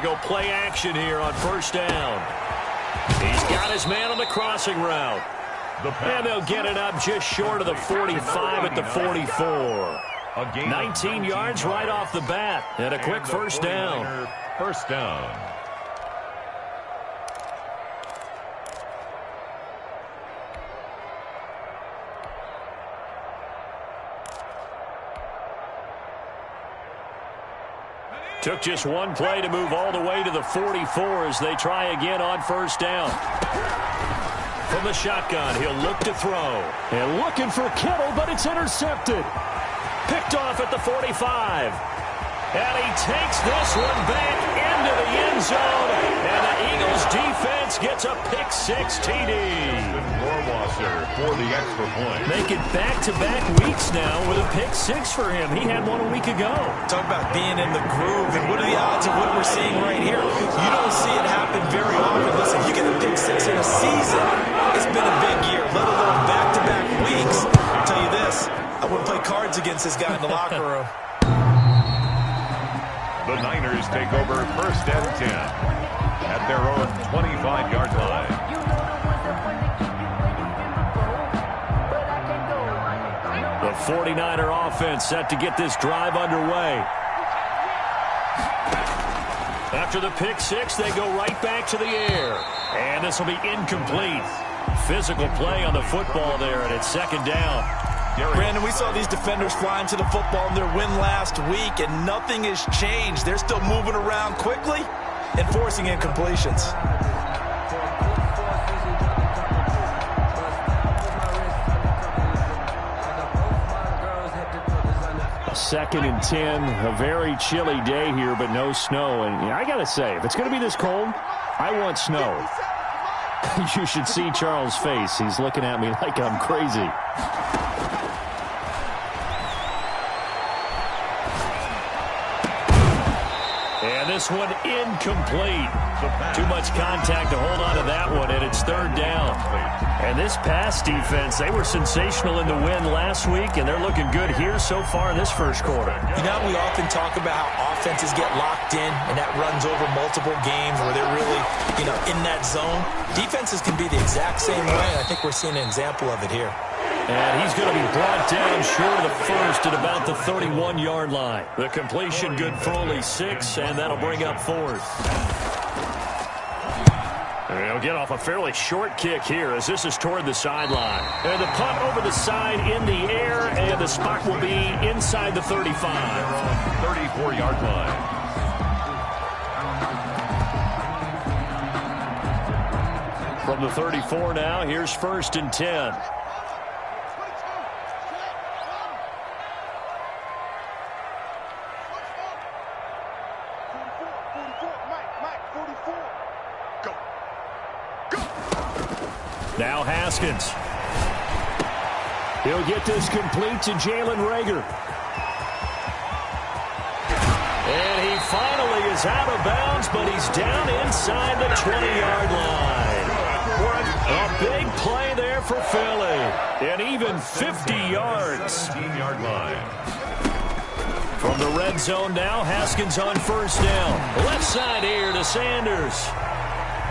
go play action here on first down. He's got his man on the crossing route. And they'll get it up just short of the 45 at the 44. 19 yards right off the bat. And a quick first down. First down. Took just one play to move all the way to the 44 as they try again on first down. From the shotgun, he'll look to throw. And looking for Kittle, but it's intercepted. Picked off at the 45. And he takes this one back into the end zone. And the Eagles defense gets a pick-6 TD. For the extra point. Make it back-to-back weeks now with a pick-6 for him. He had one a week ago. Talk about being in the groove. And what are the odds of what we're seeing right here? You don't see it happen very often. Listen, you get a pick-6 in a season, it's been a big year, let alone back-to-back weeks. I'll tell you this, I wouldn't play cards against this guy in the locker room. The Niners take over first and 10 at their own 25-yard line. The 49er offense set to get this drive underway. After the pick-6, they go right back to the air. And this will be incomplete. Physical play on the football there, and it's second down. Brandon, we saw these defenders flying to the football in their win last week, and nothing has changed. They're still moving around quickly and forcing incompletions. Second and 10, a very chilly day here, but no snow. And I got to say, if it's going to be this cold, I want snow. You should see Charles' face. He's looking at me like I'm crazy. And this one incomplete. Too much contact to hold on to that one, and it's third down. And this pass defense, they were sensational in the win last week, and they're looking good here so far in this first quarter. You know, we often talk about how offenses get locked in, and that runs over multiple games where they're really, in that zone. Defenses can be the exact same way, and I think we're seeing an example of it here. And he's going to be brought down short of the first at about the 31-yard line. The completion good for only 6, and that'll bring up fourth. And he'll get off a fairly short kick here as this is toward the sideline. And the punt over the side in the air, and the spot will be inside the 35. 34-yard line. From the 34 now, here's first and 10. Now Haskins. He'll get this complete to Jalen Reagor. And he finally is out of bounds, but he's down inside the 20-yard line. A big play there for Philly. And even 50 yards. 15-yard line. From the red zone now, Haskins on first down. Left side here to Sanders.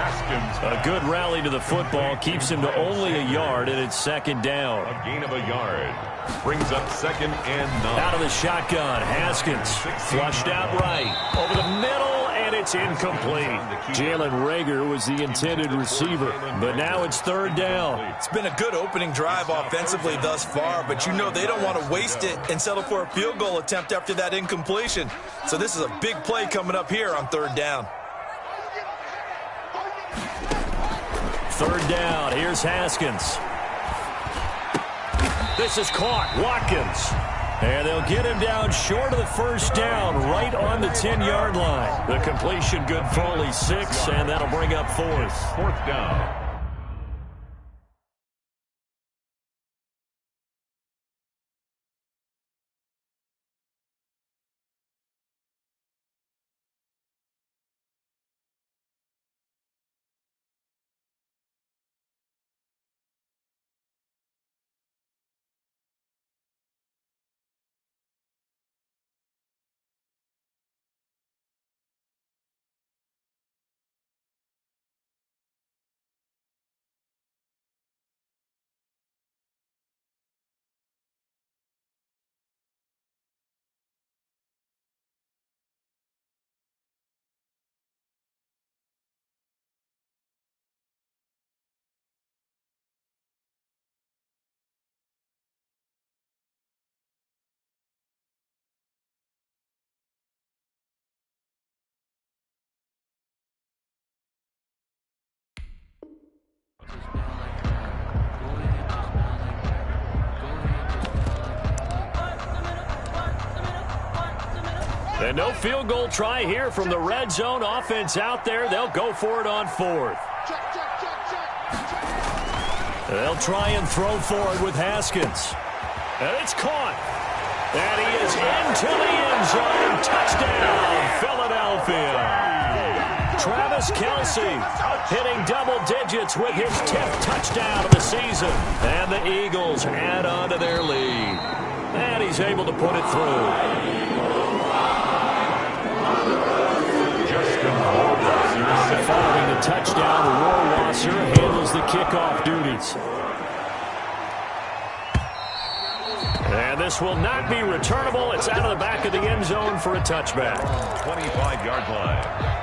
A good rally to the football keeps him to only a yard, and it's second down. A gain of a yard. Brings up second and 9. Out of the shotgun, Haskins flushed out right. Over the middle, and it's incomplete. Jalen Reagor was the intended receiver, but now it's third down. It's been a good opening drive offensively thus far, but they don't want to waste it and settle for a field goal attempt after that incompletion. So this is a big play coming up here on third down. Third down, here's Haskins. This is caught, Watkins. And they'll get him down short of the first down, right on the 10-yard line. The completion good for only 6, and that'll bring up fourth. Fourth down. And no field goal try here from the red zone. Offense out there. They'll go for it on fourth. They'll try and throw for it with Haskins. And it's caught. And he is into the end zone. Touchdown, Philadelphia. Travis Kelce hitting double digits with his 10th touchdown of the season. And the Eagles add on to their lead. And he's able to put it through. Following the touchdown, Rohrwasser handles the kickoff duties. And this will not be returnable. It's out of the back of the end zone for a touchback. 25-yard line.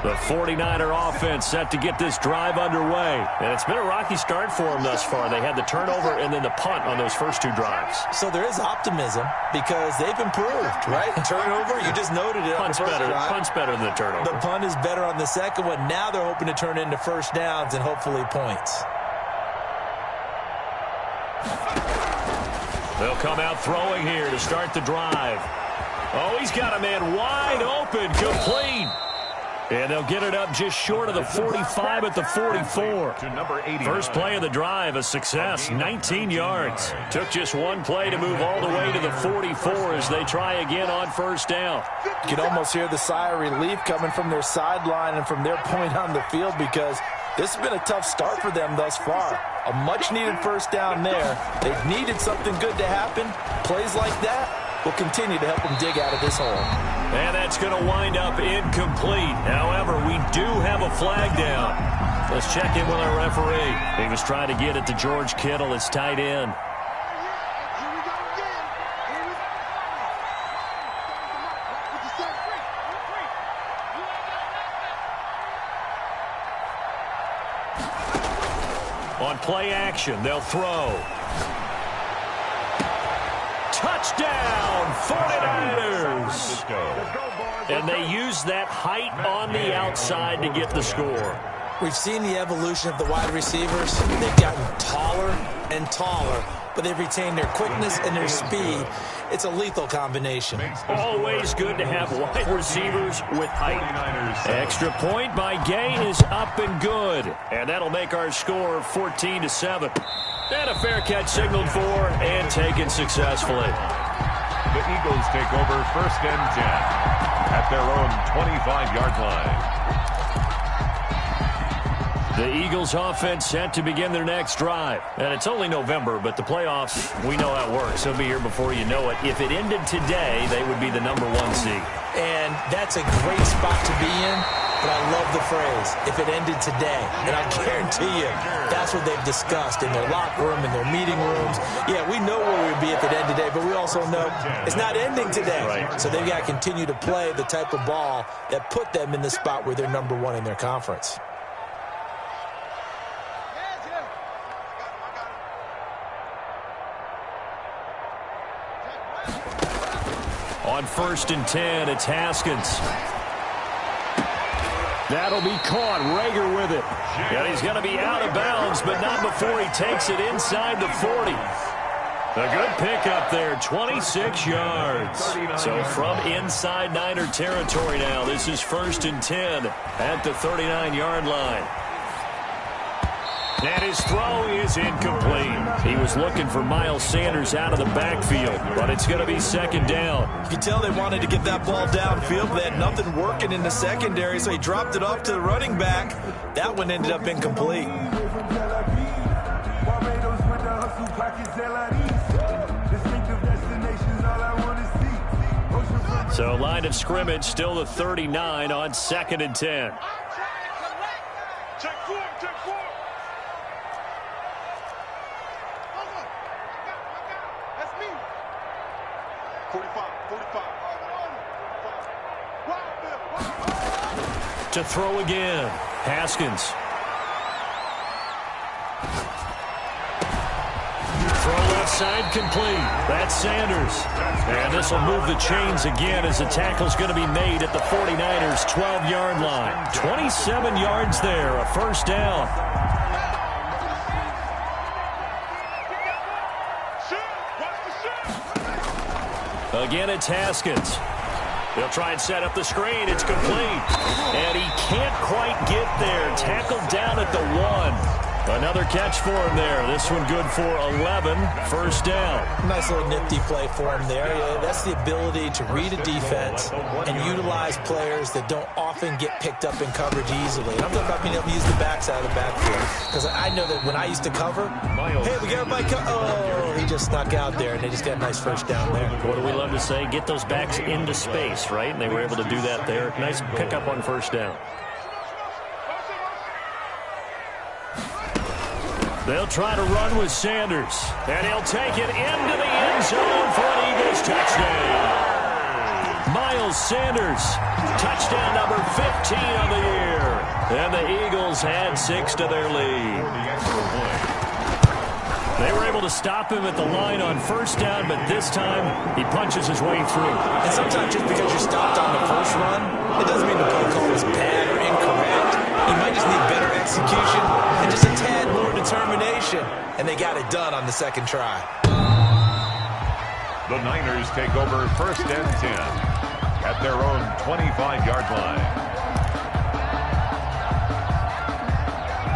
The 49er offense set to get this drive underway. And it's been a rocky start for them thus far. They had the turnover and then the punt on those first two drives. So there is optimism because they've improved, right? Turnover, you just noted it. Punt's better than the turnover. The punt is better on the second one. Now they're hoping to turn into first downs and hopefully points. They'll come out throwing here to start the drive. Oh, he's got a man wide open, complete. And they'll get it up just short of the 45 at the 44. First play of the drive, a success, 19 yards. Took just one play to move all the way to the 44 as they try again on first down. You can almost hear the sigh of relief coming from their sideline and from their point on the field because this has been a tough start for them thus far. A much-needed first down there. They've needed something good to happen. Plays like that will continue to help them dig out of this hole. And that's going to wind up incomplete. However, we do have a flag down. Let's check in with our referee. He was trying to get it to George Kittle, his tight end. On play action, they'll throw. Touchdown, 49ers! And they use that height on the outside to get the score. We've seen the evolution of the wide receivers. They've gotten taller and taller, but they've retained their quickness and their speed. It's a lethal combination. Always good to have wide receivers with height. Extra point by Gay is up and good. And that'll make our score 14-7. And a fair catch signaled for and taken successfully. The Eagles take over first and 10 at their own 25-yard line. The Eagles offense set to begin their next drive. And it's only November, but the playoffs, we know how it works. They'll be here before you know it. If it ended today, they would be the #1 seed. And that's a great spot to be in, but I love the phrase, if it ended today. And I guarantee you, that's what they've discussed in their locker room, in their meeting rooms. Yeah, we know where we would be if it ended today, but we also know it's not ending today. Right. So they've got to continue to play the type of ball that put them in the spot where they're #1 in their conference. On first and 10, it's Haskins. That'll be caught. Rager with it. And he's going to be out of bounds, but not before he takes it inside the 40. A good pickup there, 26 yards. So from inside Niner territory now, this is first and 10 at the 39-yard line. And his throw is incomplete. He was looking for Miles Sanders out of the backfield, but it's going to be second down. You can tell they wanted to get that ball downfield, but they had nothing working in the secondary, so he dropped it off to the running back. That one ended up incomplete. So line of scrimmage still the 39 on second and 10. To throw again, Haskins. Throw left side complete. That's Sanders. And this will move the chains again as the tackle's going to be made at the 49ers' 12-yard line. 27 yards there, a first down. Again, it's Haskins. He'll try and set up the screen. It's complete. And he can't quite get there. Tackled down at the 1. Another catch for him there. This one good for 11. First down. Nice little nifty play for him there. Yeah, that's the ability to read a defense and utilize players that don't often get picked up in coverage easily. And I'm talking about being able to use the backs out of the backfield. Because I know that when I used to cover, hey, we got everybody oh, he just snuck out there, and they just got a nice first down there. What do we love to say? Get those backs into space, right? And they were able to do that there. Nice pickup on first down. They'll try to run with Sanders. And he'll take it into the end zone for an Eagles touchdown. Miles Sanders, touchdown number 15 on the year. And the Eagles add 6 to their lead. They were able to stop him at the line on first down, but this time he punches his way through. And sometimes just because you're stopped on the first run, it doesn't mean the play call was bad or incorrect. You might just need better execution and just a tad more determination. And they got it done on the second try. The Niners take over first and 10 at their own 25-yard line.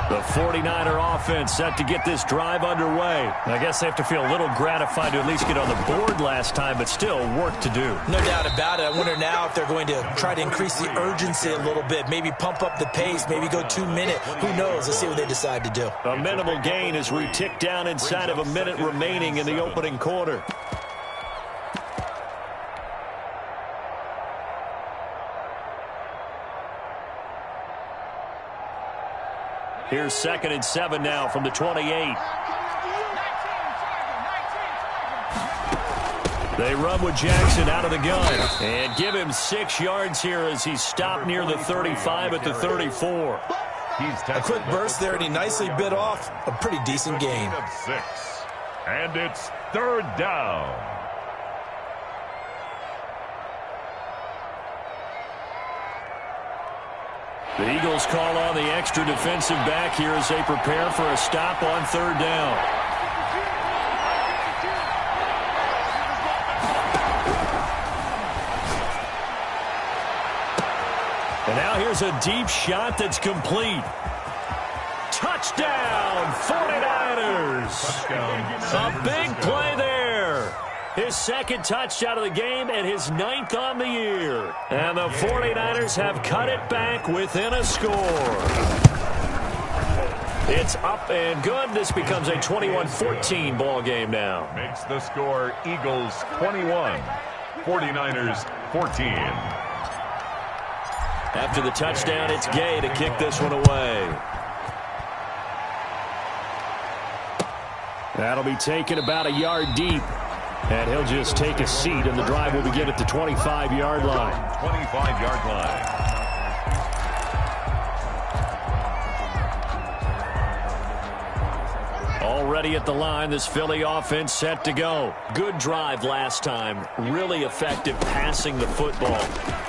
The 49er offense set to get this drive underway. I guess they have to feel a little gratified to at least get on the board last time, but still work to do. No doubt about it. I wonder now if they're going to try to increase the urgency a little bit, maybe pump up the pace, maybe go 2 minute. Who knows? Let's see what they decide to do. A minimal gain as we tick down inside of a minute remaining in the opening quarter. Here's 2nd and 7 now from the 28. They run with Jackson out of the gun and give him 6 yards here as he's stopped near the 35 at the 34. A quick burst there, and he nicely bit off a pretty decent gain. And it's 3rd down. The Eagles call on the extra defensive back here as they prepare for a stop on 3rd down. And now here's a deep shot that's complete. Touchdown, 49ers. A big play there. His 2nd touchdown of the game and his 9th on the year. And the 49ers have cut it back within a score. It's up and good. This becomes a 21-14 ball game now. Makes the score Eagles 21, 49ers 14. After the touchdown, it's Gay to kick this one away. That'll be taken about a yard deep. And he'll just take a seat, and the drive will begin at the 25-yard line. 25-yard line. Already at the line, this Philly offense set to go. Good drive last time. Really effective passing the football.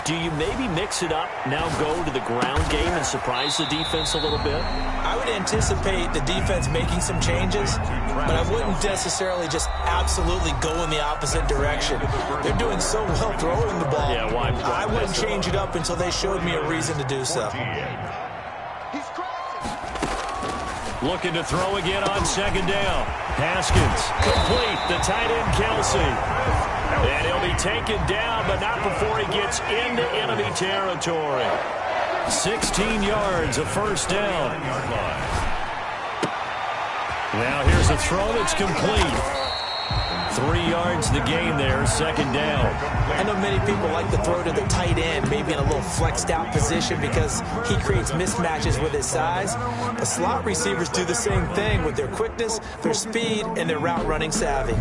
Do you maybe mix it up, now go to the ground game and surprise the defense a little bit? I would anticipate the defense making some changes, but I wouldn't necessarily just absolutely go in the opposite direction. They're doing so well throwing the ball. Yeah, why I wouldn't change it up until they showed me a reason to do so. Looking to throw again on 2nd down. Haskins, complete, the tight end Kelsey. And he'll be taken down, but not before he gets into enemy territory. 16 yards, a first down. Now here's a throw that's complete. 3 yards the gain there, 2nd down. I know many people like to throw to the tight end, maybe in a little flexed out position because he creates mismatches with his size. But slot receivers do the same thing with their quickness, their speed, and their route running savvy.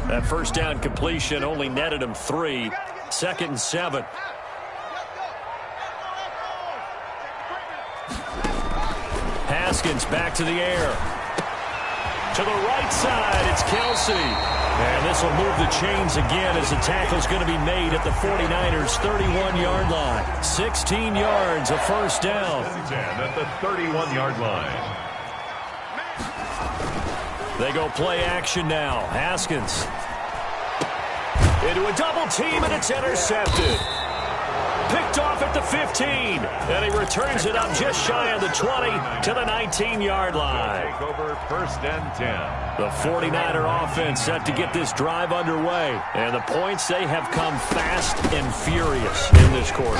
That first down completion only netted him 3. 2nd and 7. Haskins back to the air. To the right side, it's Kelsey. And this will move the chains again as the tackle's going to be made at the 49ers' 31-yard line. 16 yards, a first down. 10 at the 31-yard line. They go play action now. Haskins into a double team, and it's intercepted. Picked off at the 15, and he returns it up just shy of the 20 to the 19-yard line. Take over first and 10. The 49er offense set to get this drive underway, and the points, they have come fast and furious in this quarter.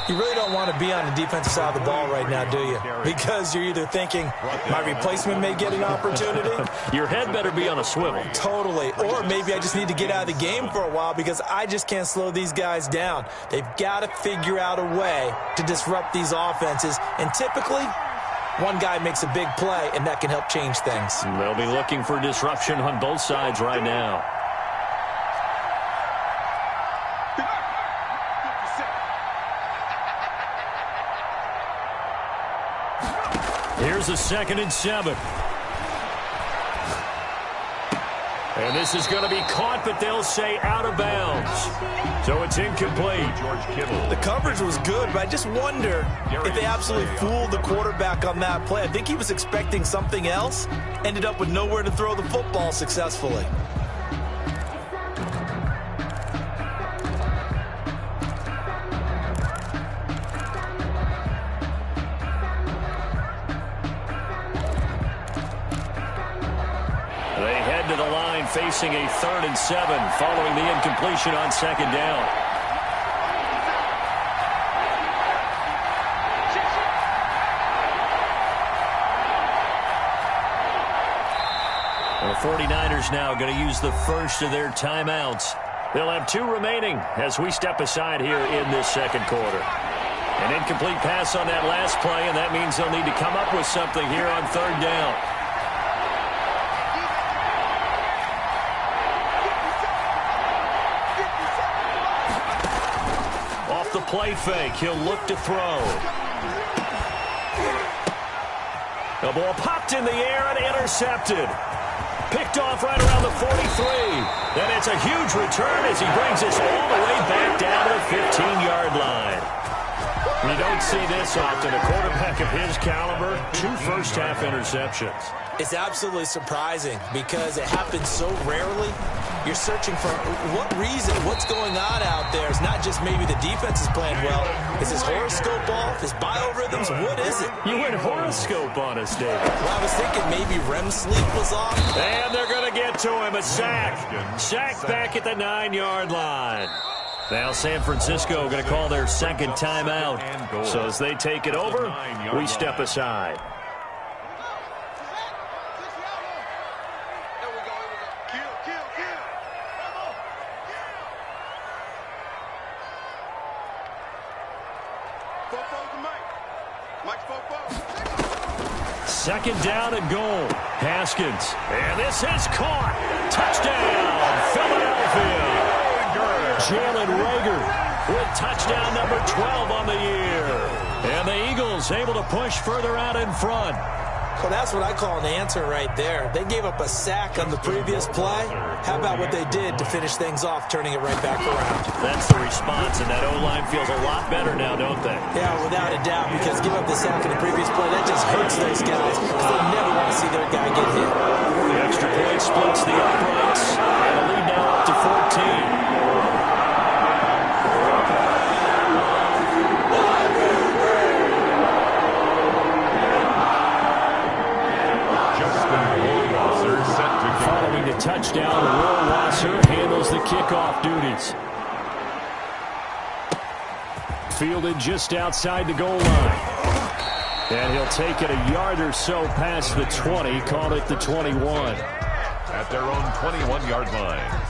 You really don't want to be on the defensive side of the ball right now, do you? Because you're either thinking, my replacement may get an opportunity. Your head better be on a swivel. Totally. Or maybe I just need to get out of the game for a while because I just can't slow these guys down. They've got to figure out a way to disrupt these offenses, and typically one guy makes a big play, and that can help change things. They'll be looking for disruption on both sides right now. Here's a 2nd and 7. And this is going to be caught, but they'll say out of bounds. So it's incomplete. George Kittle. The coverage was good, but I just wonder if they absolutely fooled the quarterback on that play. I think he was expecting something else, ended up with nowhere to throw the football successfully. They head to the line facing a 3rd and 7 following the incompletion on 2nd down. The 49ers now going to use the first of their timeouts. They'll have 2 remaining as we step aside here in this 2nd quarter. An incomplete pass on that last play, and that means they'll need to come up with something here on 3rd down. Off the play fake, he'll look to throw. The ball popped in the air and intercepted. Picked off right around the 43. Then it's a huge return as he brings us all the way back down to the 15-yard line. You don't see this often. A quarterback of his caliber, 2 first-half interceptions. It's absolutely surprising because it happens so rarely. You're searching for what reason, what's going on out there. It's not just maybe the defense is playing well. Is his horoscope off? His biorhythms? What is it? You went horoscope on us, David. Well, I was thinking maybe REM sleep was off. And they're going to get to him. A sack. Sack back at the 9-yard line. Now San Francisco going to call their 2nd timeout. So as they take it over, we step aside. Second down and goal. Haskins. And this is caught. Touchdown, Philadelphia. Jalen Reagor with touchdown number 12 on the year. And the Eagles able to push further out in front. Well, that's what I call an answer right there. They gave up a sack on the previous play. How about what they did to finish things off, turning it right back around? That's the response, and that O-line feels a lot better now, don't they? Yeah, without a doubt, because give up the sack in the previous play, that just hurts those guys because they never want to see their guy get hit. The extra point splits the uprights, and the lead now up to 14. Touchdown, Rohrwasser handles the kickoff duties. Fielded just outside the goal line. And he'll take it a yard or so past the 20, call it the 21. At their own 21-yard line.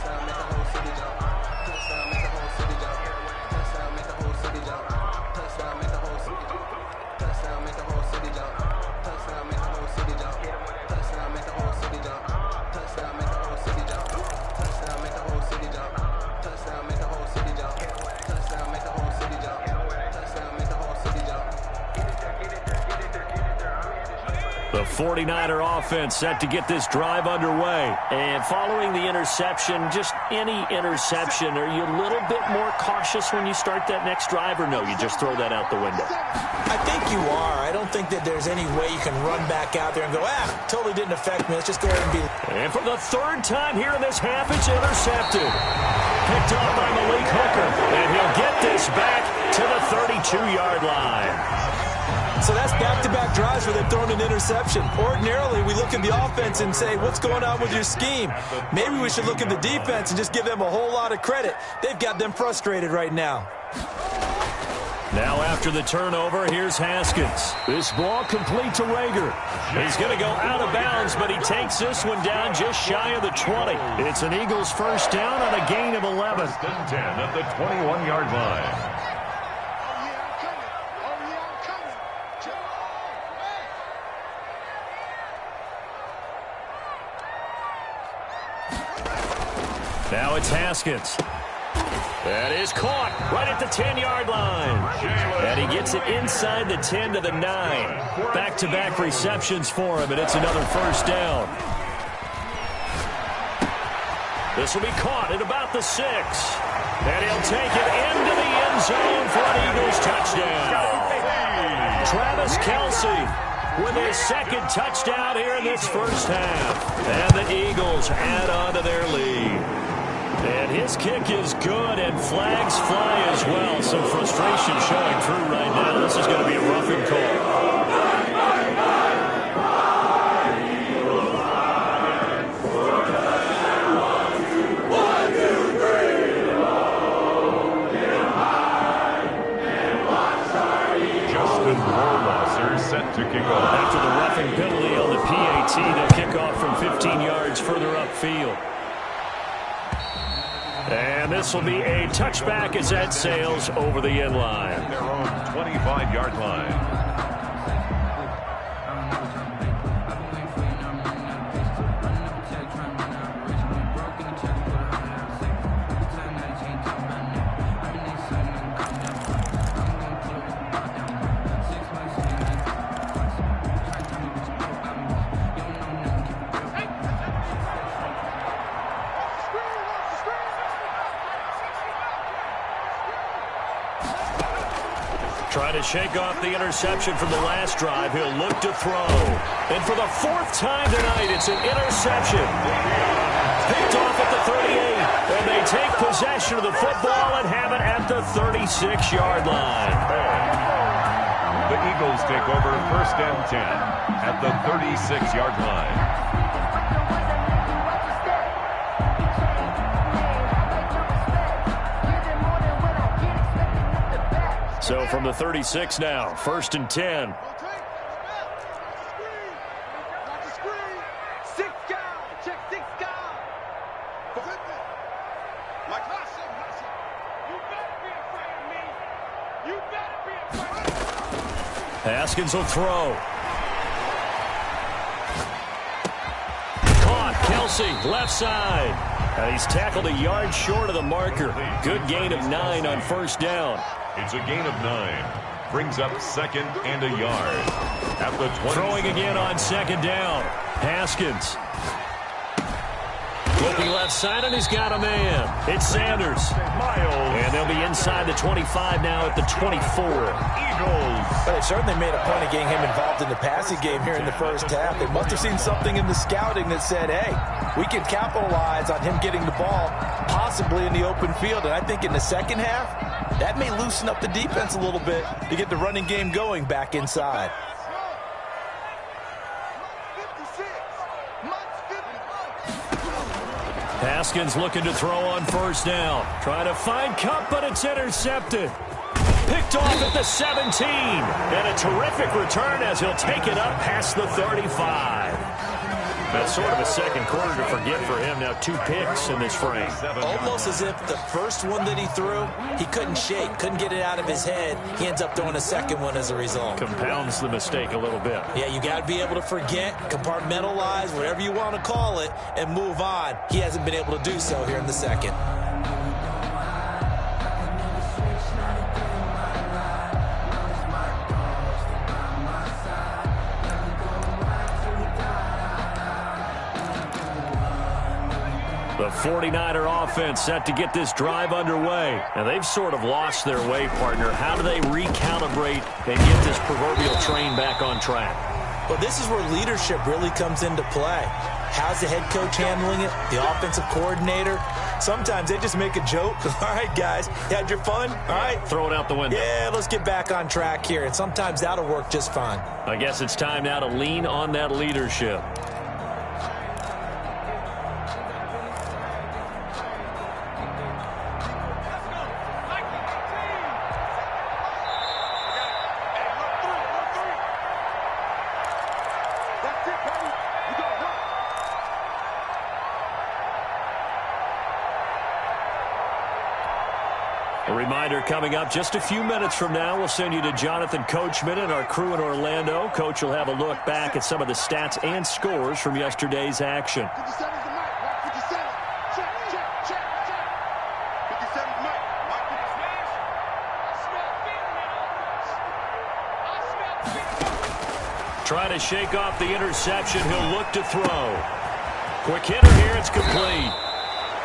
The 49er offense set to get this drive underway. And following the interception, just any interception, are you a little bit more cautious when you start that next drive, or no, you just throw that out the window? I think you are. I don't think that there's any way you can run back out there and go, totally didn't affect me. Let's just go ahead and be... And for the third time here in this half, it's intercepted. Picked off by Malik Hooker, and he'll get this back to the 32-yard line. So that's back-to-back drives where they've thrown an interception. Ordinarily, we look at the offense and say, what's going on with your scheme? Maybe we should look at the defense and just give them a whole lot of credit. They've got them frustrated right now. Now after the turnover, here's Haskins. This ball complete to Rager. He's going to go out of bounds, but he takes this one down just shy of the 20. It's an Eagles first down on a gain of 11. 10 at the 21-yard line. Now it's Haskins. That is caught right at the 10-yard line. And he gets it inside the 10 to the 9. Back-to-back receptions for him, and it's another first down. This will be caught at about the 6. And he'll take it into the end zone for an Eagles touchdown. Travis Kelce with his second touchdown here in this first half. And the Eagles add on to their lead. And his kick is good, and flags fly as well. Some frustration showing through right now. This is going to be a roughing call. Justin Warlosser set to kick off. After the roughing penalty on the PAT, they'll kick off from 15 yards further upfield. And this will be a touchback as that sails over the end line. Their own 25-yard line. Trying to shake off the interception from the last drive. He'll look to throw. And for the fourth time tonight, it's an interception. Picked off at the 38. And they take possession of the football and have it at the 36-yard line. The Eagles take over first and 10 at the 36-yard line. So from the 36 now, first and 10. Haskins will throw. Caught. Kelce, left side. And he's tackled a yard short of the marker. Good gain of 9 on first down. It's a gain of 9. Brings up second and a yard. At the 20. Throwing again on second down. Haskins. Looking left side, and he's got a man. It's Sanders. And they'll be inside the 25 now at the 24. Eagles. But they certainly made a point of getting him involved in the passing game here in the first half. They must have seen something in the scouting that said, hey, we can capitalize on him getting the ball possibly in the open field. And I think in the second half, that may loosen up the defense a little bit to get the running game going back inside. Haskins looking to throw on first down. Trying to find Cup, but it's intercepted. Picked off at the 17. And a terrific return as he'll take it up past the 35. That's sort of a second quarter to forget for him. Now 2 picks in this frame. Almost as if the first one that he threw, he couldn't shake, couldn't get it out of his head. He ends up throwing a second one as a result. Compounds the mistake a little bit. Yeah, you got to be able to forget, compartmentalize, whatever you want to call it, and move on. He hasn't been able to do so here in the second. The 49er offense set to get this drive underway. And they've sort of lost their way, partner. How do they recalibrate and get this proverbial train back on track? Well, this is where leadership really comes into play. How's the head coach handling it? The offensive coordinator? Sometimes they just make a joke. All right, guys, you had your fun? All right. Throw it out the window. Yeah, let's get back on track here. And sometimes that'll work just fine. I guess it's time now to lean on that leadership. A reminder coming up just a few minutes from now, we'll send you to Jonathan Coachman and our crew in Orlando. Coach will have a look back at some of the stats and scores from yesterday's action. Trying to shake off the interception. He'll look to throw. Quick hitter here. It's complete.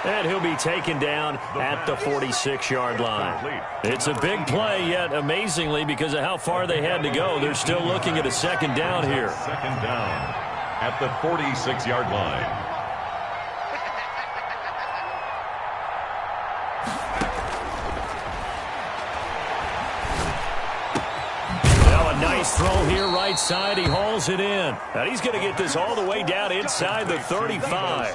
And he'll be taken down at the 46-yard line. It's a big play, yet amazingly, because of how far they had to go, they're still looking at a second down here. Second down at the 46-yard line. Throw here right side. He hauls it in. And he's going to get this all the way down inside the 35.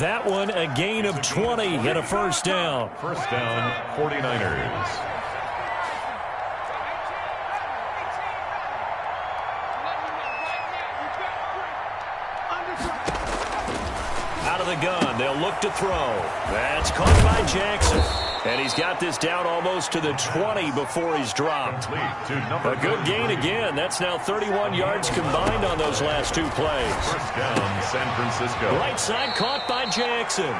That one a gain of 20 and a first down. First down, 49ers. Out of the gun. They'll look to throw. That's caught by Jackson. And he's got this down almost to the 20 before he's dropped. A good gain again. That's now 31 yards combined on those last two plays. First down, San Francisco. Right side caught by Jackson.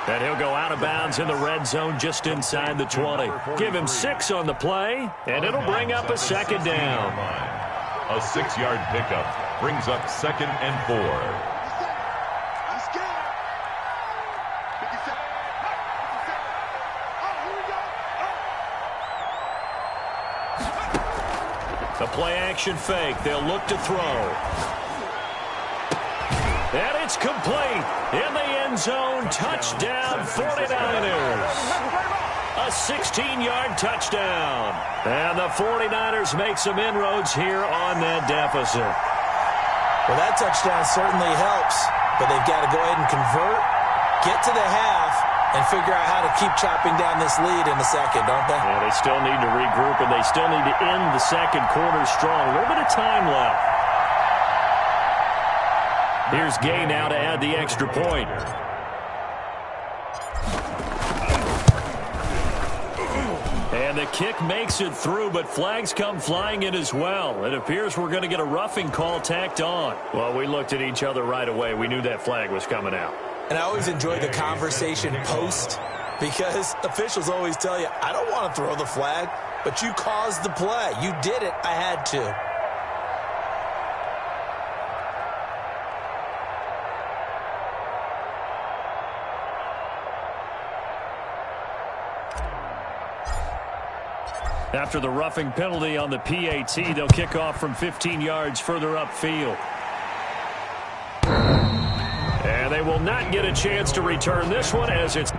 And he'll go out of bounds in the red zone just inside the 20. Give him 6 on the play, and it'll bring up a second down. A 6-yard pickup brings up 2nd and 4. The play-action fake. They'll look to throw. And it's complete. In the end zone. Touchdown, 49ers. A 16-yard touchdown. And the 49ers make some inroads here on that deficit. Well, that touchdown certainly helps, but they've got to go ahead and convert, get to the half, and figure out how to keep chopping down this lead in the second, don't they? Yeah, they still need to regroup, and they still need to end the second quarter strong. A little bit of time left. Here's Gay now to add the extra point. And the kick makes it through, but flags come flying in as well. It appears we're going to get a roughing call tacked on. Well, we looked at each other right away. We knew that flag was coming out. And I always enjoy the conversation post, because officials always tell you, I don't want to throw the flag, but you caused the play. You did it. I had to. After the roughing penalty on the PAT, they'll kick off from 15 yards further upfield. And they will not get a chance to return this one as it's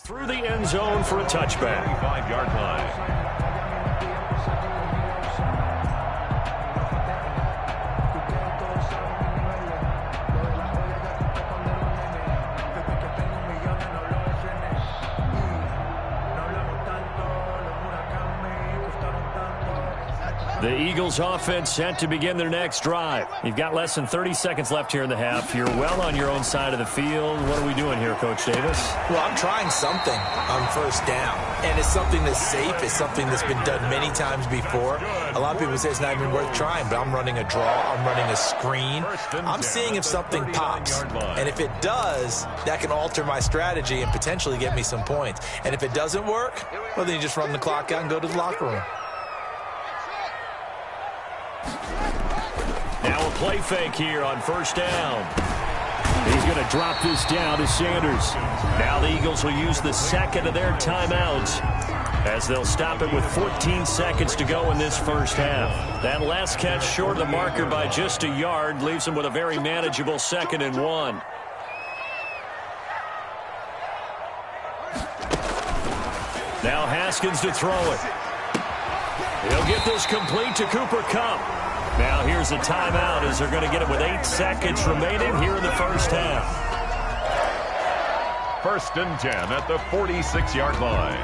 Through the end zone for a touchback. 25-yard line. The Eagles offense set to begin their next drive. You've got less than 30 seconds left here in the half. You're well on your own side of the field. What are we doing here, Coach Davis? Well, I'm trying something on first down. And it's something that's safe. It's something that's been done many times before. A lot of people say it's not even worth trying, but I'm running a draw. I'm running a screen. I'm seeing if something pops. And if it does, that can alter my strategy and potentially get me some points. And if it doesn't work, well, then you just run the clock out and go to the locker room. Now a play fake here on first down. He's going to drop this down to Sanders. Now the Eagles will use the second of their timeouts as they'll stop it with 14 seconds to go in this first half. That last catch short of the marker by just a yard leaves them with a very manageable 2nd and 1. Now Haskins to throw it. He'll get this complete to Cooper Kupp. Now here's a timeout as they're going to get it with 8 seconds remaining here in the first half. 1st and 10 at the 46-yard line.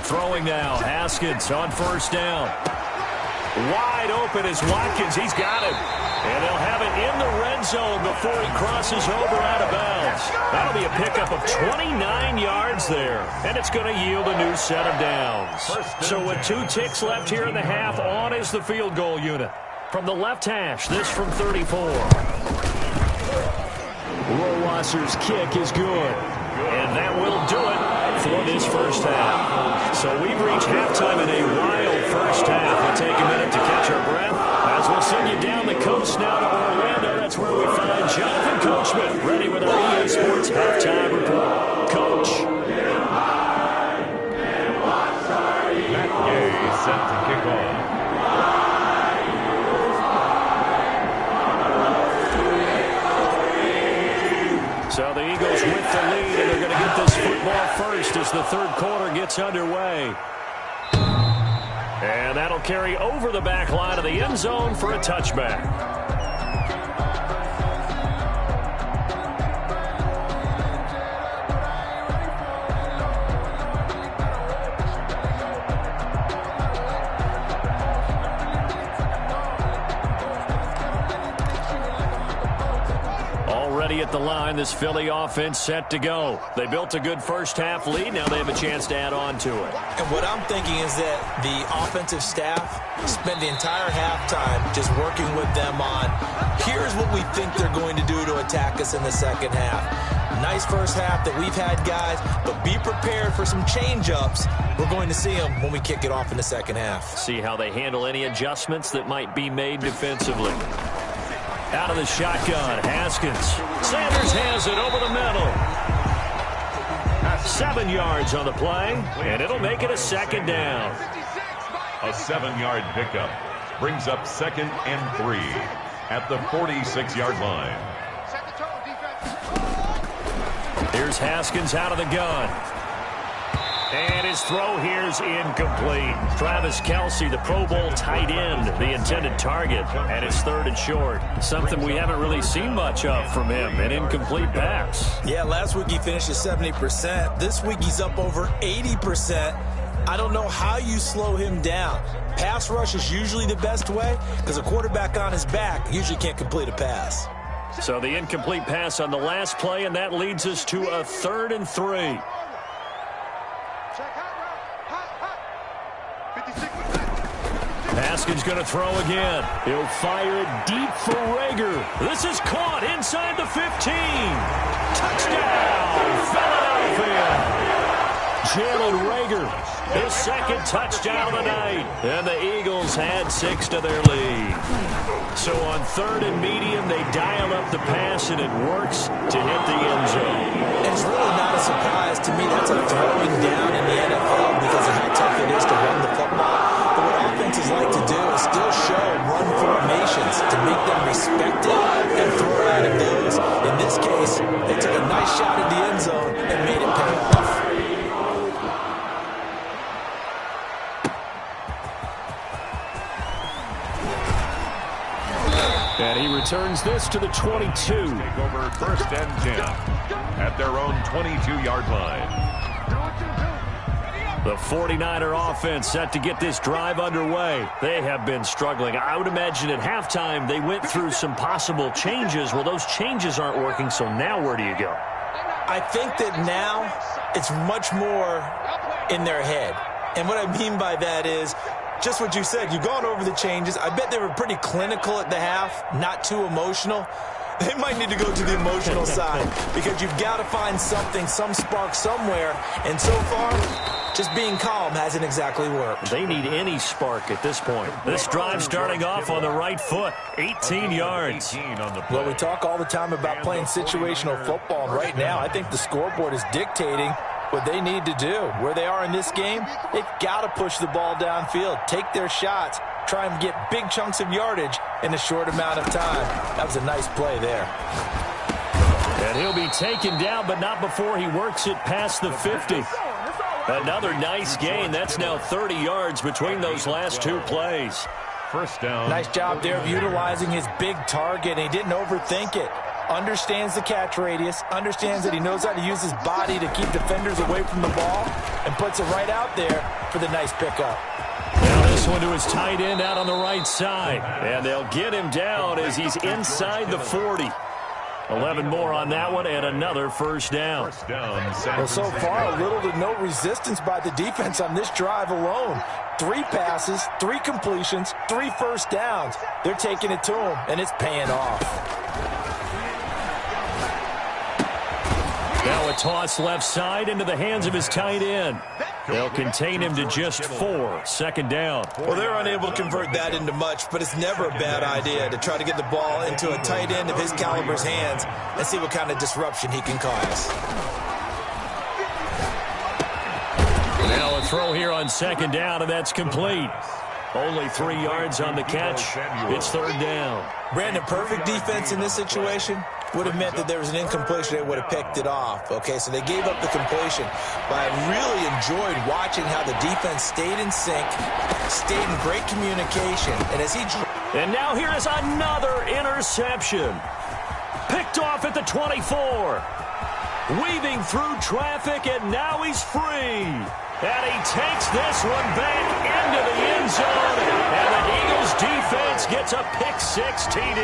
Throwing now, Haskins on first down. Wide open is Watkins. He's got it. And they'll have it in the red zone before he crosses over out of bounds. That'll be a pickup of 29 yards there. And it's going to yield a new set of downs. So with 2 ticks left here in the half, on is the field goal unit. From the left hash, this from 34. Rohrwasser's kick is good. And that will do it for this first half. So we've reached halftime in a wild first half. We'll take a minute to catch our breath as we'll send you down the coast now to Orlando. That's where we find Jonathan Coachman ready with our EA Sports halftime report. Coach. Matt Gay set to kick off. So the Eagles with the lead, and they're going to get this football first as the third quarter gets underway. And that'll carry over the back line of the end zone for a touchback. At the line, this Philly offense set to go. They built a good first half lead. Now they have a chance to add on to it. And what I'm thinking is that the offensive staff spent the entire halftime just working with them on, here's what we think they're going to do to attack us in the second half. Nice first half that we've had, guys, but be prepared for some change-ups. We're going to see them when we kick it off in the second half. See how they handle any adjustments that might be made defensively. Out of the shotgun, Haskins. Sanders has it over the middle. 7 yards on the play, and it'll make it a 2nd down. A 7-yard pickup brings up 2nd and 3 at the 46-yard line. Here's Haskins out of the gun. And his throw here's incomplete. Travis Kelce, the Pro Bowl tight end, the intended target, and it's 3rd and short. Something we haven't really seen much of from him, an incomplete pass. Yeah, last week he finished at 70%. This week he's up over 80%. I don't know how you slow him down. Pass rush is usually the best way because a quarterback on his back usually can't complete a pass. So the incomplete pass on the last play, and that leads us to a 3rd and 3. Haskins going to throw again. He'll fire it deep for Rager. This is caught inside the 15. Touchdown, Philadelphia. Jalen Rager, his 2nd touchdown of the night. And the Eagles had 6 to their lead. So on 3rd and medium, they dial up the pass, and it works to hit the end zone. It's really not a surprise. To me, that's a throwing down in the NFL because of how tough it is to run the football. But what offenses like to do is still show run formations to make them respect it and throw out of those. In this case, they took a nice shot at the end zone and made it pay off. And he returns this to the 22. Take over first and 10 at their own 22-yard line. The 49er offense set to get this drive underway. They have been struggling. I would imagine at halftime they went through some possible changes. Well, those changes aren't working, so now where do you go? I think that now it's much more in their head. And what I mean by that is just what you said. You've gone over the changes. I bet they were pretty clinical at the half, not too emotional. They might need to go to the emotional side because you've got to find something, some spark somewhere. And so far, just being calm hasn't exactly worked. They need any spark at this point. This drive starting off on the right foot, 18 yards. Well, we talk all the time about playing situational football, and right now I think the scoreboard is dictating what they need to do. Where they are in this game, they've got to push the ball downfield, take their shots, try and get big chunks of yardage in a short amount of time. That was a nice play there. And he'll be taken down, but not before he works it past the 50. Another nice gain. That's now 30 yards between those last two plays. First down. Nice job there of utilizing his big target. He didn't overthink it. Understands the catch radius, understands that he knows how to use his body to keep defenders away from the ball, and puts it right out there for the nice pickup. Now this one to his tight end out on the right side. And they'll get him down as he's inside the 40. 11 more on that one and another first down. Well, so far, a little to no resistance by the defense on this drive alone. 3 passes, 3 completions, 3 first downs. They're taking it to him, and it's paying off. Now a toss left side into the hands of his tight end. They'll contain him to just 4. Second down. Well, they're unable to convert that into much, but it's never a bad idea to try to get the ball into a tight end of his caliber's hands and see what kind of disruption he can cause. Now a throw here on second down, and that's complete. Only 3 yards on the catch. It's third down. Brandon, perfect defense in this situation would have meant that there was an incompletion. They would have picked it off. Okay, so they gave up the completion. But I really enjoyed watching how the defense stayed in sync, stayed in great communication. And now here is another interception. Picked off at the 24. Weaving through traffic, and now he's free. And he takes this one back into the end zone. And the Eagles defense gets a pick-6 TD.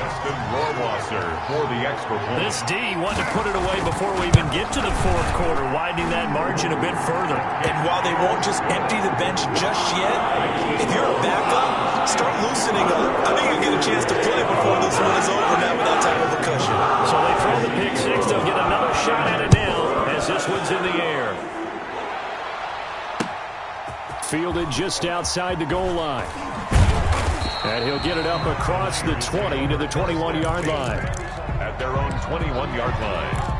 Justin Rohrwasser for the extra point. This D wanted to put it away before we even get to the fourth quarter, widening that margin a bit further. And while they won't just empty the bench just yet, if you're a backup, start loosening up. I think you'll get a chance to play before this one is over now with that type of a cushion. So they throw the pick-6. They'll get another shot at it now as this one's in the air. Fielded just outside the goal line. And he'll get it up across the 20 to the 21-yard line. At their own 21-yard line.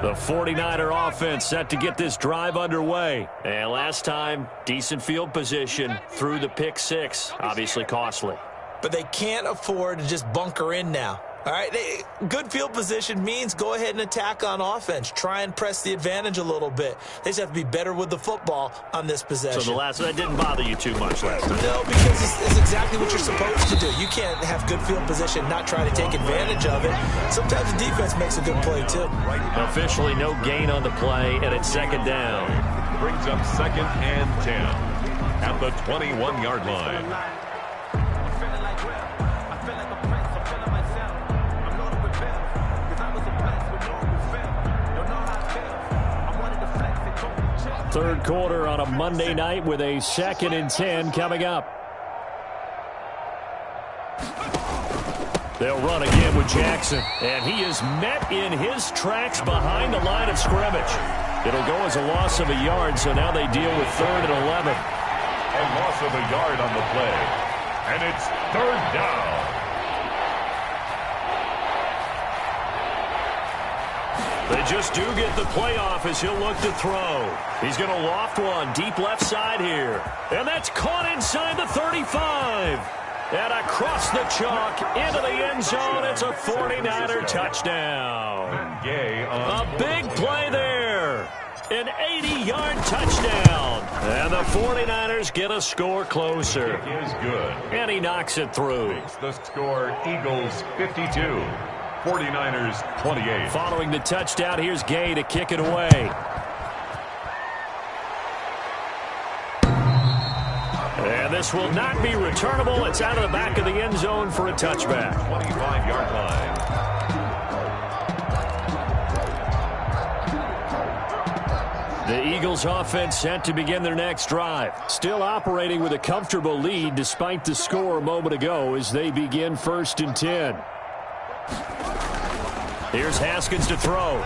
The 49er offense set to get this drive underway. And last time, decent field position through the pick-6. Obviously costly. But they can't afford to just bunker in now. All right, good field position means go ahead and attack on offense. Try and press the advantage a little bit. They just have to be better with the football on this possession. So that didn't bother you too much last time? No, because it's exactly what you're supposed to do. You can't have good field position, not try to take advantage of it. Sometimes the defense makes a good play, too. Officially no gain on the play, and it's second down. Brings up second and 10 at the 21-yard line. Third quarter on a Monday night with a 2nd and 10 coming up. They'll run again with Jackson, and he is met in his tracks behind the line of scrimmage. It'll go as a loss of a yard, so now they deal with 3rd and 11. A loss of a yard on the play. And it's 3rd down. They just do get the playoff as he'll look to throw. He's going to loft one deep left side here. And that's caught inside the 35. And across the chalk into the end zone. It's a 49er touchdown. A big play there. An 80-yard touchdown. And the 49ers get a score closer. It is good. And he knocks it through. Makes the score Eagles 52, 49ers 28. Following the touchdown, here's Gay to kick it away. And this will not be returnable. It's out of the back of the end zone for a touchback. 25-yard line. The Eagles offense set to begin their next drive. Still operating with a comfortable lead despite the score a moment ago as they begin 1st and 10. Here's Haskins to throw.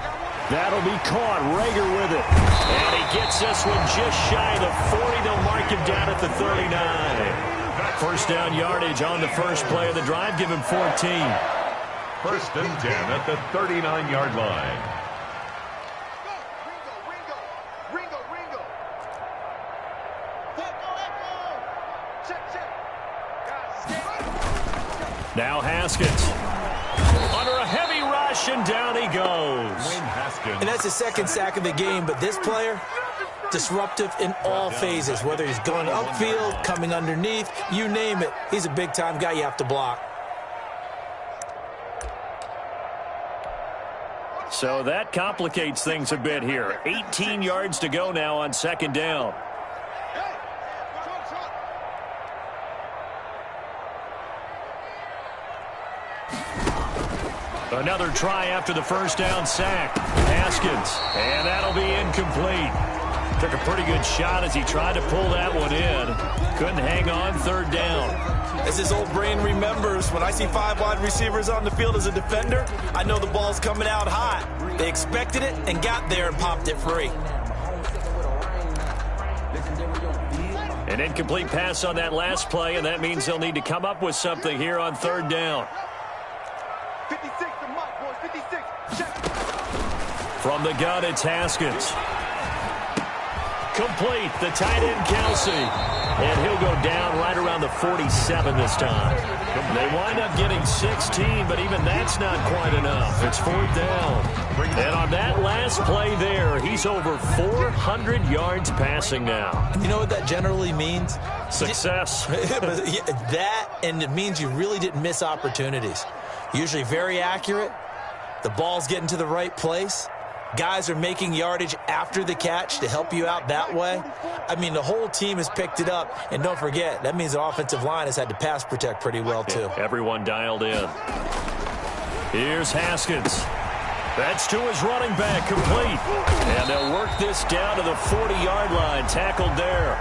That'll be caught. Rager with it. And he gets this one just shy of the 40. They'll mark him down at the 39. First down yardage on the first play of the drive. Give him 14. 1st and 10 at the 39-yard line. Now Haskins. Under a heavy rush, and down he goes. And that's his 2nd sack of the game, but this player, disruptive in all phases, whether he's going upfield, coming underneath, you name it. He's a big-time guy you have to block. So that complicates things a bit here. 18 yards to go now on 2nd down. Another try after the first down sack. Haskins. And that'll be incomplete. Took a pretty good shot as he tried to pull that one in. Couldn't hang on 3rd down. As his old brain remembers, when I see 5 wide receivers on the field as a defender, I know the ball's coming out hot. They expected it and got there and popped it free. An incomplete pass on that last play, and that means they'll need to come up with something here on 3rd down. From the gun, it's Haskins. Complete, the tight end, Kelsey. And he'll go down right around the 47 this time. They wind up getting 16, but even that's not quite enough. It's 4th down. And on that last play there, he's over 400 yards passing now. You know what that generally means? Success. That, and it means you really didn't miss opportunities. Usually very accurate. The ball's getting to the right place. Guys are making yardage after the catch to help you out that way. I mean, the whole team has picked it up. And don't forget, that means the offensive line has had to pass protect pretty well, too. Everyone dialed in. Here's Haskins. That's to his running back, complete. And they'll work this down to the 40-yard line, tackled there.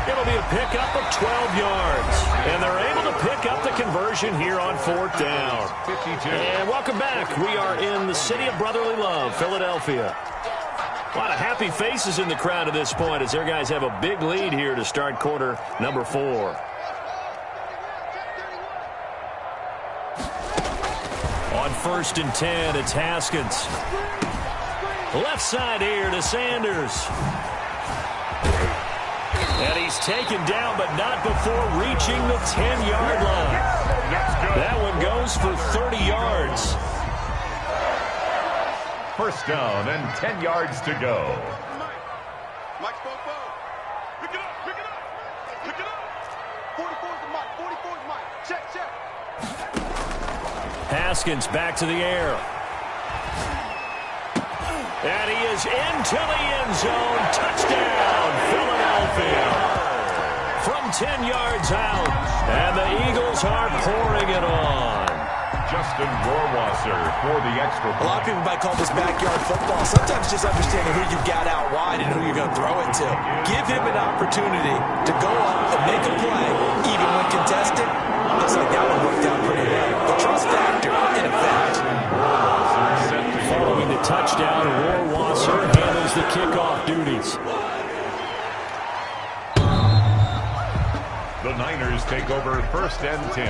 It'll be a pickup of 12 yards. And they're able to pick up the conversion here on 4th down. 52. And welcome back. We are in the city of brotherly love, Philadelphia. A lot of happy faces in the crowd at this point as their guys have a big lead here to start quarter number 4. On 1st and 10, it's Haskins. Left side here to Sanders. And he's taken down, but not before reaching the 10-yard line. That one goes for 30 yards. 1st down and 10 yards to go. Pick it up. Pick it up. 44's the Mike. 44's Mike. Check. Haskins back to the air. And he is into the end zone. Touchdown, Philadelphia. From 10 yards out. And the Eagles are pouring it on. Justin Rohrwasser for the extra point. A lot of people might call this backyard football. Sometimes just understanding who you've got out wide and who you're going to throw it to. Give him an opportunity to go up and make a play, even when contested. Looks like that one worked out pretty well. The trust factor, in effect. Following the touchdown, Rohrwasser handles begins the kickoff duties. The Niners take over 1st and 10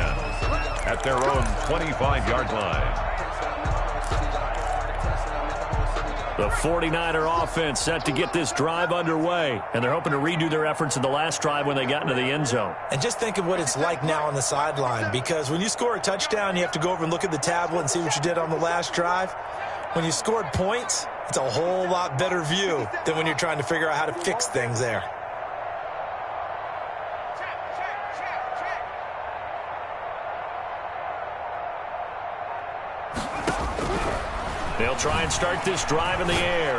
at their own 25-yard line. The 49er offense set to get this drive underway, and they're hoping to redo their efforts in the last drive when they got into the end zone. And just think of what it's like now on the sideline, because when you score a touchdown, you have to go over and look at the tablet and see what you did on the last drive. When you scored points, it's a whole lot better view than when you're trying to figure out how to fix things there. They'll try and start this drive in the air.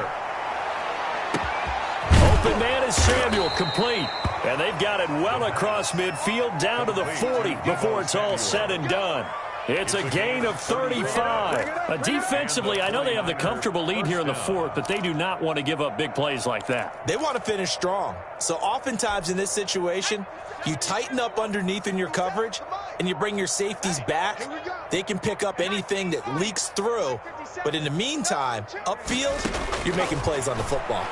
Open man is Samuel, complete. And they've got it well across midfield down to the 40 before it's all said and done. It's a gain of 35. Defensively, I know they have the comfortable lead here in the fourth, but they do not want to give up big plays like that. They want to finish strong. So oftentimes in this situation, you tighten up underneath in your coverage, and you bring your safeties back. They can pick up anything that leaks through. But in the meantime, upfield, you're making plays on the football.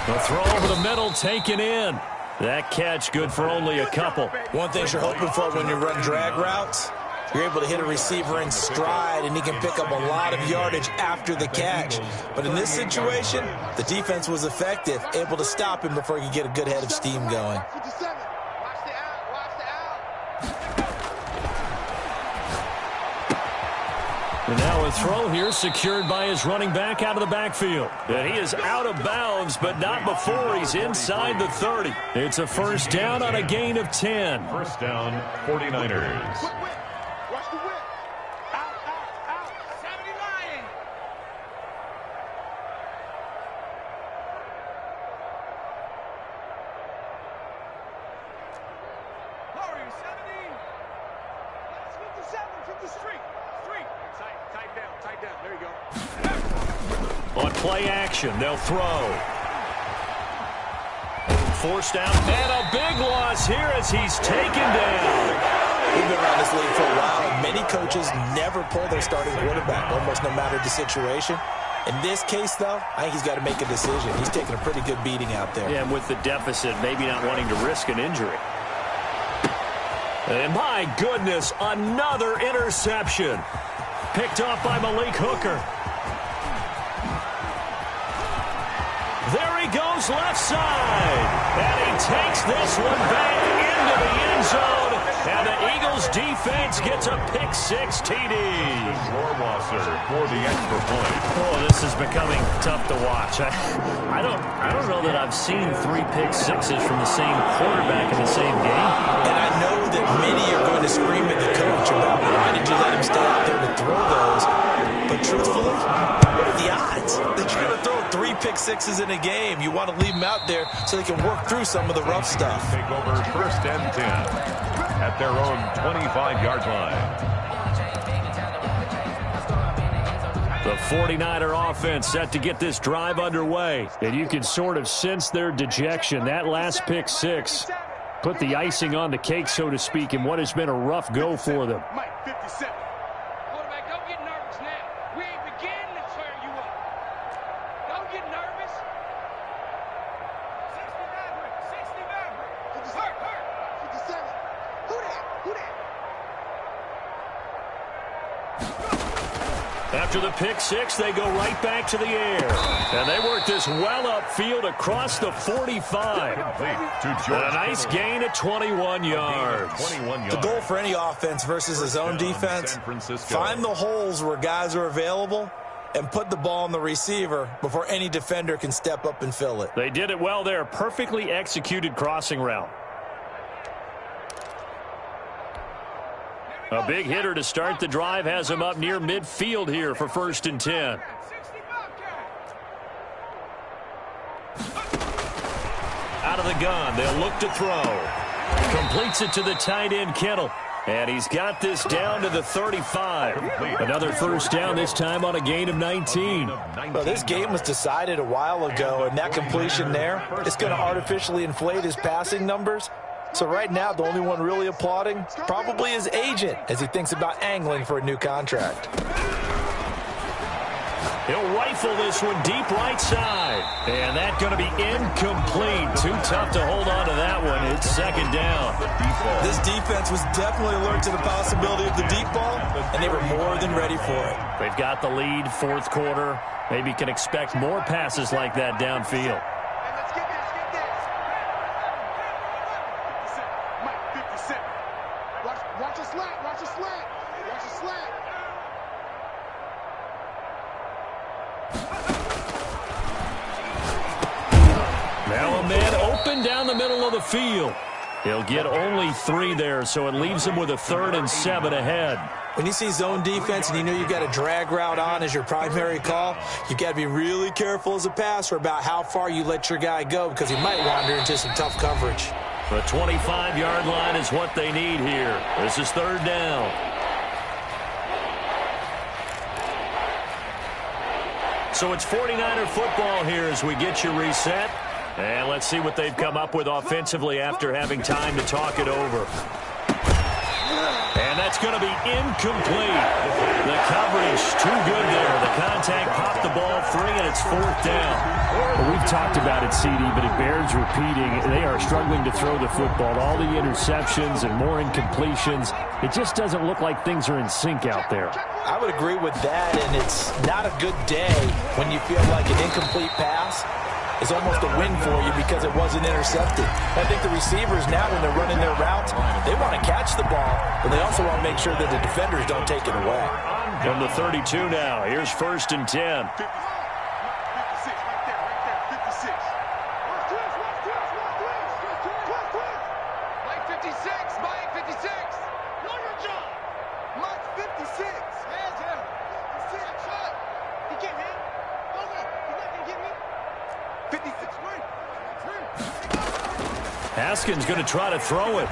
The throw over the middle taken in. That catch good for only a couple. One thing you're hoping for when you run drag routes, you're able to hit a receiver in stride, and he can pick up a lot of yardage after the catch. But in this situation, the defense was effective, able to stop him before he could get a good head of steam going. And now a throw here secured by his running back out of the backfield. And he is out of bounds, but not before he's inside the 30. It's a first down on a gain of 10. First down, 49ers. Watch the whip. Out. 79. How are you, 70? 57, 50 street. Tight down. There you go. On play action, they'll throw. Forced out, and a big loss here as he's taken down. We've been around this league for a while, and many coaches never pull their starting quarterback, almost no matter the situation. In this case, though, I think he's got to make a decision. He's taking a pretty good beating out there. Yeah, and with the deficit, maybe not wanting to risk an injury. And my goodness, another interception. Picked off by Malik Hooker. There he goes left side. And he takes this one back into the end zone. And the Eagles defense gets a pick-6 TD. Rohrwasser for the extra point. Oh, this is becoming tough to watch. I don't know that I've seen 3 pick-6s from the same quarterback in the same game. And I know that many are going to scream at the coach about why did you let him stay out there to throw those. But truthfully, what are the odds that you're going to throw 3 pick-6s in a game? You want to leave them out there so they can work through some of the rough stuff. Take over 1st and 10 at their own 25-yard line. The 49er offense set to get this drive underway. And you can sort of sense their dejection. That last pick-6 put the icing on the cake, so to speak, in what has been a rough go for them. Mike, 57. Quarterback, don't get nervous now. We ain't beginning to tear you up. Don't get nervous. 60 Maverick. Hurt. 57. Who that? After the pick-6, they go right back to the air. And they work this well upfield across the 45. A nice gain of 21 yards. The goal for any offense versus his own defense, find the holes where guys are available and put the ball on the receiver before any defender can step up and fill it. They did it well there. Perfectly executed crossing route. A big hitter to start the drive has him up near midfield here for 1st and 10. Out of the gun, they'll look to throw. Completes it to the tight end, Kittle. And he's got this down to the 35. Another first down, this time on a gain of 19. Well, this game was decided a while ago, and that completion there is going to artificially inflate his passing numbers. So right now, the only one really applauding probably his agent as he thinks about angling for a new contract. He'll rifle this one deep right side. And that's going to be incomplete. Too tough to hold on to that one. It's second down. This defense was definitely alert to the possibility of the deep ball, and they were more than ready for it. They've got the lead, fourth quarter. Maybe can expect more passes like that downfield. Watch a slant. Watch a slant. Watch a slant. Now a man open down the middle of the field. He'll get only 3 there, so it leaves him with a 3rd and 7 ahead. When you see zone defense and you know you've got a drag route on as your primary call, you've got to be really careful as a passer about how far you let your guy go because he might wander into some tough coverage. The 25-yard line is what they need here. This is 3rd down. So it's 49er football here as we get you reset. And let's see what they've come up with offensively after having time to talk it over. And that's going to be incomplete. The coverage too good there. The contact popped the ball free, and it's 4th down. Well, we've talked about it, CD, but it bears repeating. They are struggling to throw the football. All the interceptions and more incompletions. It just doesn't look like things are in sync out there. I would agree with that, and it's not a good day when you feel like an incomplete pass is almost a win for you because it wasn't intercepted. I think the receivers now, when they're running their routes, they want to catch the ball, but they also want to make sure that the defenders don't take it away. From the 32 now, here's 1st and 10. 56, right there, 56. Mike 56, Mike 56. Know your job. Mike 56. Hands him. 56, shot. He can't hit. Hold on. He's not going to get me. 56, right. Haskins going to try to throw it.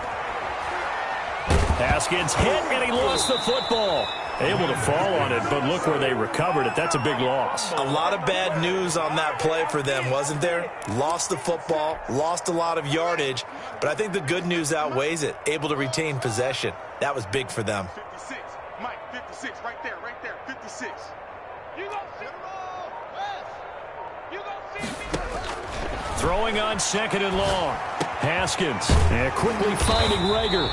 Haskins hit, and he lost the football. Able to fall on it, but look where they recovered it. That's a big loss. A lot of bad news on that play for them, wasn't there? Lost the football, lost a lot of yardage, but I think the good news outweighs it. Able to retain possession. That was big for them. 56, Mike 56, right there, 56. You gonna see the ball, Wes. You gonna see me. Throwing on 2nd and long. Haskins, and quickly finding Rager.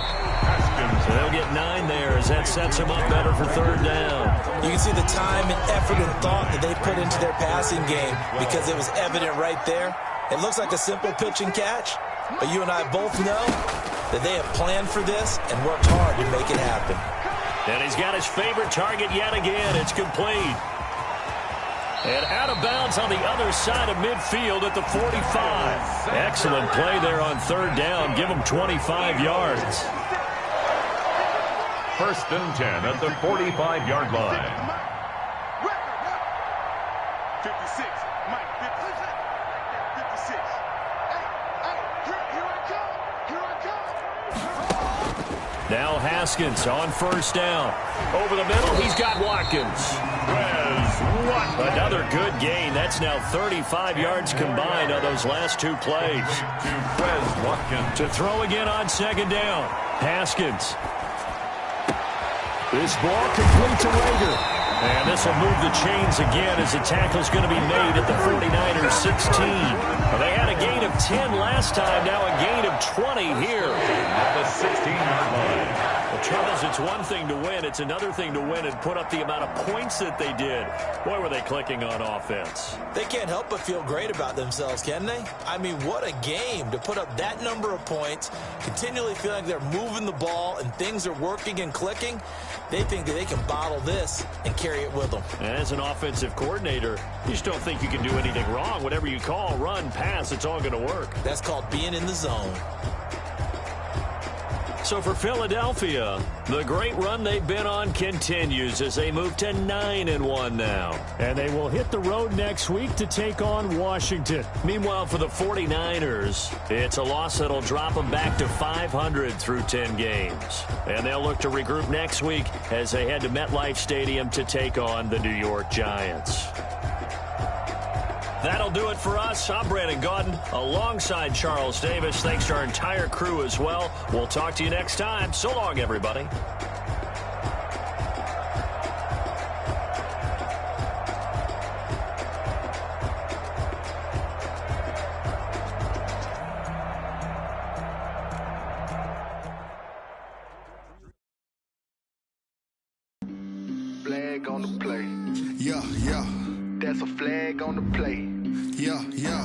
So they'll get 9 there as that sets them up better for 3rd down. You can see the time and effort and thought that they put into their passing game because it was evident right there. It looks like a simple pitch and catch, but you and I both know that they have planned for this and worked hard to make it happen. And he's got his favorite target yet again. It's complete. And out of bounds on the other side of midfield at the 45. Excellent play there on 3rd down. Give them 25 yards. 1st and 10 at the 45-yard line. 56, Mike 56. Hey, here I come. Now Haskins on 1st down. Over the middle, he's got Watkins. Another good gain. That's now 35 yards combined on those last 2 plays. To throw again on 2nd down. Haskins. This ball complete to Rager. And this will move the chains again as the tackle's going to be made at the 49ers 16. Well, they had a gain of 10 last time, now a gain of 20 here. At the 16-yard line. The trouble is, it's one thing to win. It's another thing to win and put up the amount of points that they did. Boy, were they clicking on offense. They can't help but feel great about themselves, can they? I mean, what a game to put up that number of points, continually feeling they're moving the ball and things are working and clicking. They think that they can bottle this and carry it with them. And as an offensive coordinator, you just don't think you can do anything wrong. Whatever you call, run, pass, it's all going to work. That's called being in the zone. So for Philadelphia, the great run they've been on continues as they move to 9-1 now. And they will hit the road next week to take on Washington. Meanwhile, for the 49ers, it's a loss that'll drop them back to 500 through 10 games. And they'll look to regroup next week as they head to MetLife Stadium to take on the New York Giants. That'll do it for us. I'm Brandon Gaudin alongside Charles Davis. Thanks to our entire crew as well. We'll talk to you next time. So long, everybody. That's a flag on the play. Yeah, yeah.